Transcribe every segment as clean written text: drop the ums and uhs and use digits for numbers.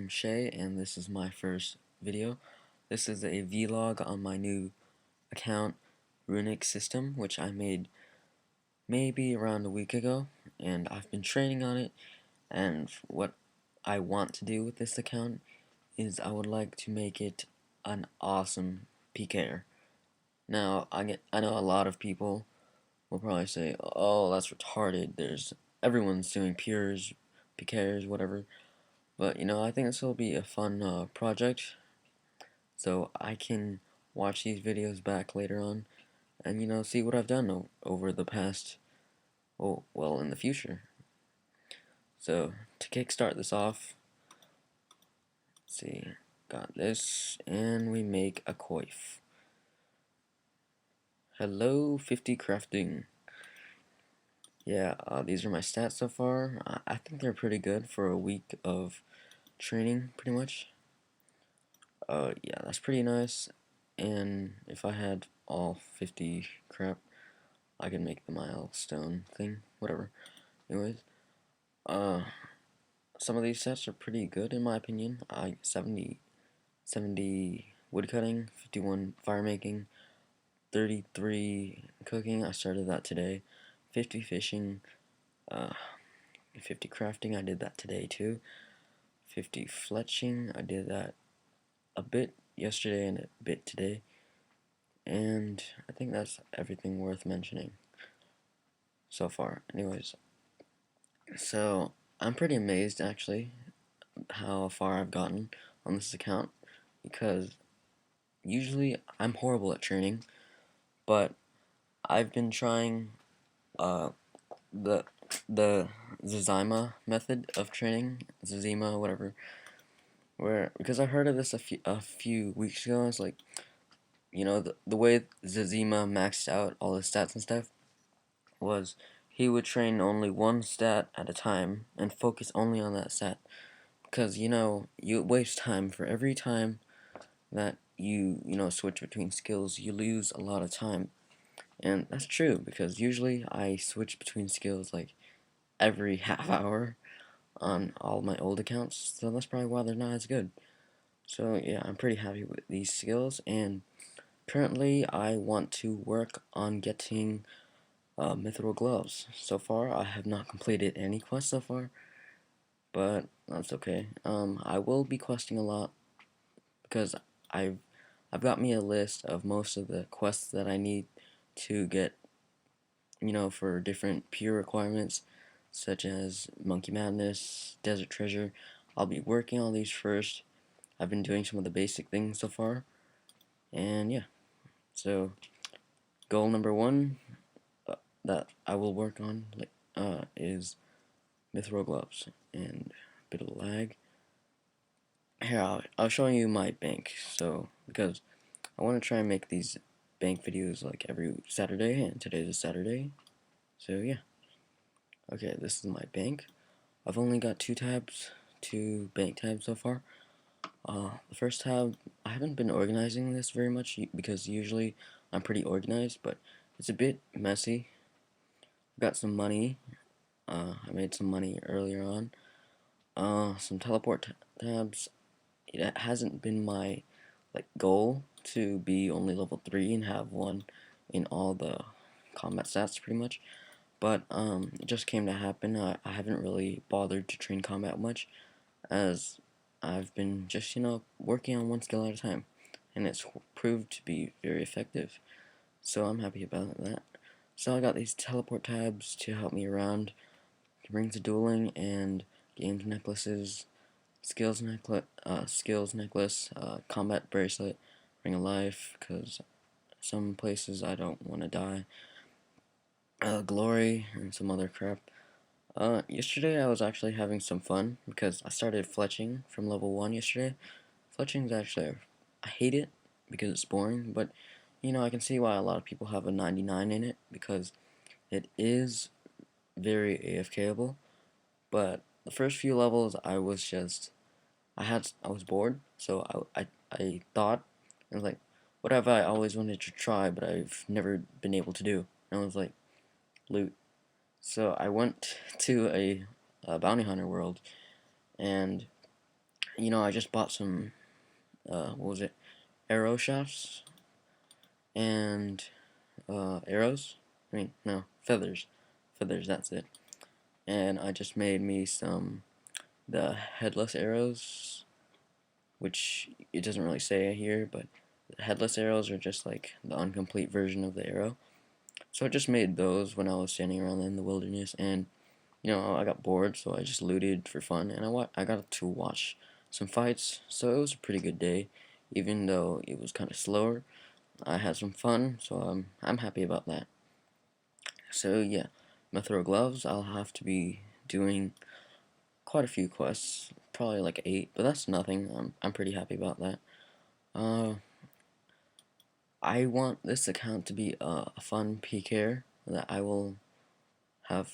Shay, and this is my first video. This is a vlog on my new account, RunicSystem, which I made maybe around a week ago, and I've been training on it. And what I want to do with this account is I would like to make it an awesome PKer. Now, I know a lot of people will probably say, "Oh, that's retarded. Everyone's doing pures, PKers, whatever." But, I think this will be a fun project, so I can watch these videos back later on and, see what I've done over the past, well, in the future. So, to kickstart this off, let's see, got this, and we make a coif. Hello, 50 crafting. Yeah, these are my stats so far. I think they're pretty good for a week of training, pretty much. Yeah, that's pretty nice. And if I had all 50 crap, I could make the milestone thing, whatever. Anyways, some of these sets are pretty good in my opinion. 70 woodcutting, 51 fire making, 33 cooking. I started that today. 50 fishing, 50 crafting. I did that today too. 50 fletching. I did that a bit yesterday and a bit today. And I think that's everything worth mentioning so far. Anyways, so I'm pretty amazed actually how far I've gotten on this account, because usually I'm horrible at training, but I've been trying the the zezima method of training, zezima, whatever, because I heard of this a few weeks ago. I was like, the way zezima maxed out all his stats and stuff was he would train only one stat at a time and focus only on that stat, because you waste time. For every time that you switch between skills, you lose a lot of time. And that's true, because usually I switch between skills like every half hour on all my old accounts, so that's probably why they're not as good. So yeah, I'm pretty happy with these skills, and currently I want to work on getting mithril gloves. So far I have not completed any quests so far, but that's okay. I will be questing a lot, because I've got me a list of most of the quests that I need to get, for different pure requirements, such as Monkey Madness, Desert Treasure. I'll be working on these first. I've been doing some of the basic things so far, and yeah. So, goal number one that I will work on is mithril gloves, and a bit of lag. Here, I'll show you my bank. So, because I want to try and make these bank videos like every Saturday, and today's a Saturday. So yeah. Okay, this is my bank. I've only got two bank tabs so far. The first tab, I haven't been organizing this very much because usually I'm pretty organized, but it's a bit messy. I've got some money. I made some money earlier on. Some teleport tabs. It hasn't been my goal to be only level 3 and have one in all the combat stats pretty much, but it just came to happen. I haven't really bothered to train combat much, as I've been just working on one skill at a time, and it's proved to be very effective, so I'm happy about that. So I got these teleport tabs to help me around, rings of dueling and games necklaces, skills necklace, combat bracelet, ring of life, because some places I don't want to die, glory, and some other crap. Yesterday I was actually having some fun because I started fletching from level 1 yesterday. Fletching's actually, I hate it because it's boring, but I can see why a lot of people have a 99 in it, because it is very AFKable. But the first few levels I was bored, so I thought, I was like, what have I always wanted to try but I've never been able to do? And I was like, loot. So I went to a bounty hunter world, and I just bought some, what was it, arrow shafts and arrows. I mean, no, feathers. Feathers, that's it. And I just made me the headless arrows, which it doesn't really say here, but the headless arrows are just like the incomplete version of the arrow. So I just made those when I was standing around in the wilderness, and I got bored, so I just looted for fun, and I got to watch some fights, so it was a pretty good day, even though it was kind of slower. I had some fun, so I'm happy about that. So yeah, Mithril gloves. I'll have to be doing quite a few quests, probably like 8, but that's nothing. I'm pretty happy about that. Uh, I want this account to be a fun PK that I will have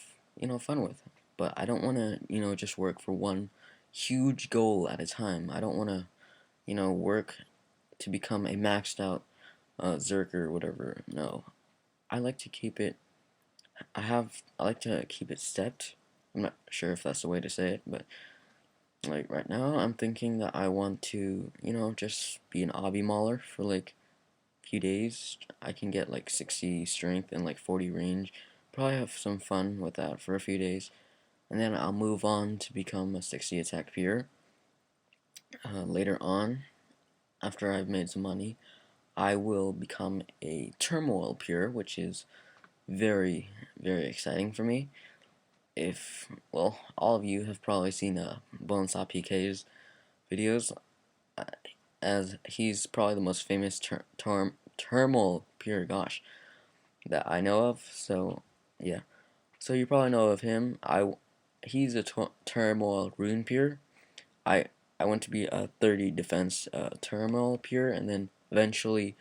fun with, but I don't want to just work for one huge goal at a time. I don't want to work to become a maxed out Zerker or whatever. No, I like to keep it. I like to keep it stepped. I'm not sure if that's the way to say it, but like right now, I'm thinking that I want to, just be an obby mauler for like a few days. I can get like 60 strength and like 40 range. Probably have some fun with that for a few days, and then I'll move on to become a 60 attack peer. Later on, after I've made some money, I will become a turmoil peer, which is very, very exciting for me. If, well, all of you have probably seen Bonesaw PK's videos, uh, as he's probably the most famous turmoil peer, gosh, that I know of. So, yeah. So you probably know of him. He's a turmoil rune peer. I I want to be a 30 defense turmoil peer, and then eventually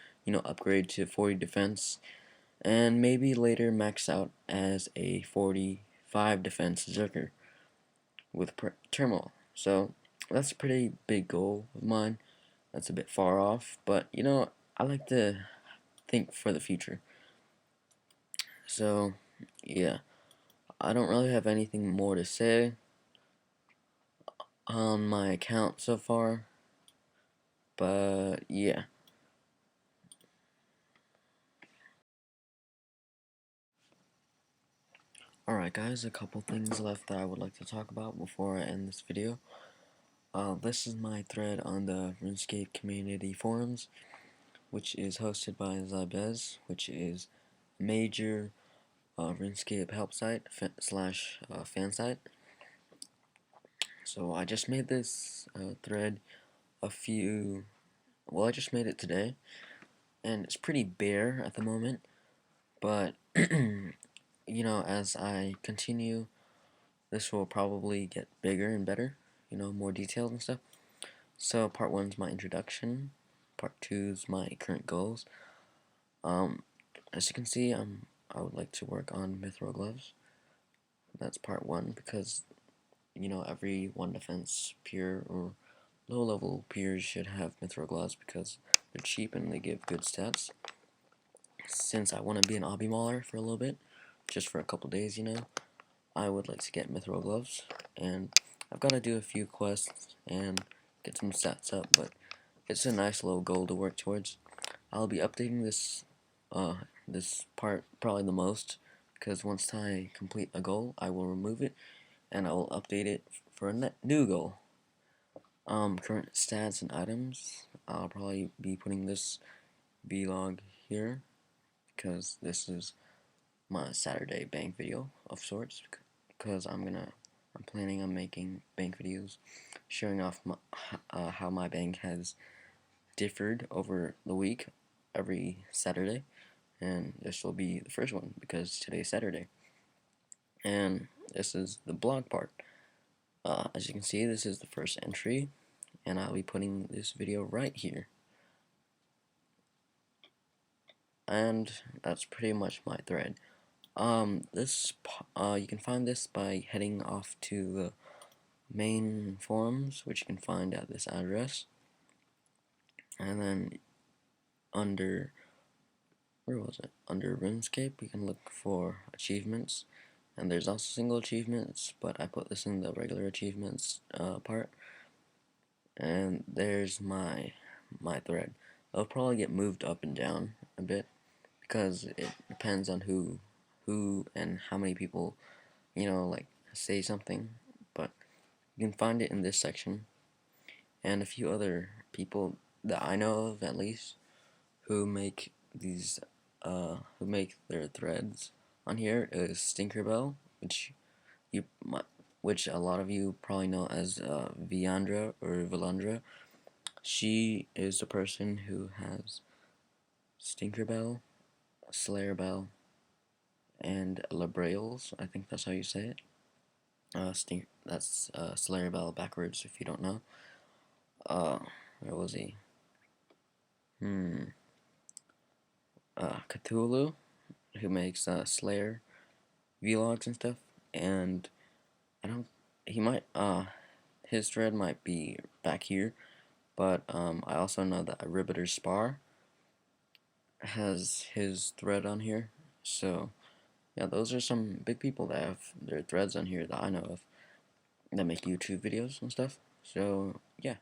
upgrade to 40 defense, and maybe later max out as a 45 defense Zerker with turmoil. So that's a pretty big goal of mine. That's a bit far off, but I like to think for the future. So yeah, I don't really have anything more to say on my account so far, but yeah. Alright guys, a couple things left that I would like to talk about before I end this video. This is my thread on the RuneScape community forums, which is hosted by Zabez, which is a major RuneScape help site slash fan site. So I just made this thread I just made it today, and it's pretty bare at the moment, but as I continue, this will probably get bigger and better, more detailed and stuff. So part 1's my introduction, part 2's my current goals. As you can see, I would like to work on mithril gloves. That's part 1, because every 1 defense peer or low level peers should have mithril gloves because they're cheap and they give good stats. Since I want to be an obby mauler for a little bit, just for a couple days, I would like to get mithril gloves, and I've got to do a few quests and get some stats up, but it's a nice little goal to work towards. I'll be updating this part probably the most, because once I complete a goal, I will remove it, and I will update it for a new goal. Current stats and items, I'll probably be putting this vlog here, because this is my Saturday bank video of sorts, because I'm planning on making bank videos showing off how my bank has differed over the week every Saturday, and this will be the first one because today's Saturday. And this is the blog part. As you can see, this is the first entry, and I'll be putting this video right here. And that's pretty much my thread. You can find this by heading off to the main forums, which you can find at this address, and then under under Runescape you can look for achievements, and there's also single achievements, but I put this in the regular achievements part. And there's my thread. It'll probably get moved up and down a bit because it depends on who and how many people, like say something. But you can find it in this section, and a few other people that I know of at least who make these who make their threads on here is Stinkerbell, you might which a lot of you probably know as Viandra or Valandra. She is the person who has Stinkerbell, Slayerbell, and Labrails. I think that's how you say it. That's Slayerbell backwards if you don't know. Uh, where was he? Cthulhu, who makes Slayer vlogs and stuff, and I don't. He might. His thread might be back here, but I also know that Ribbiter Spar has his thread on here. So yeah, those are some big people that have their threads on here that I know of that make YouTube videos and stuff. So yeah.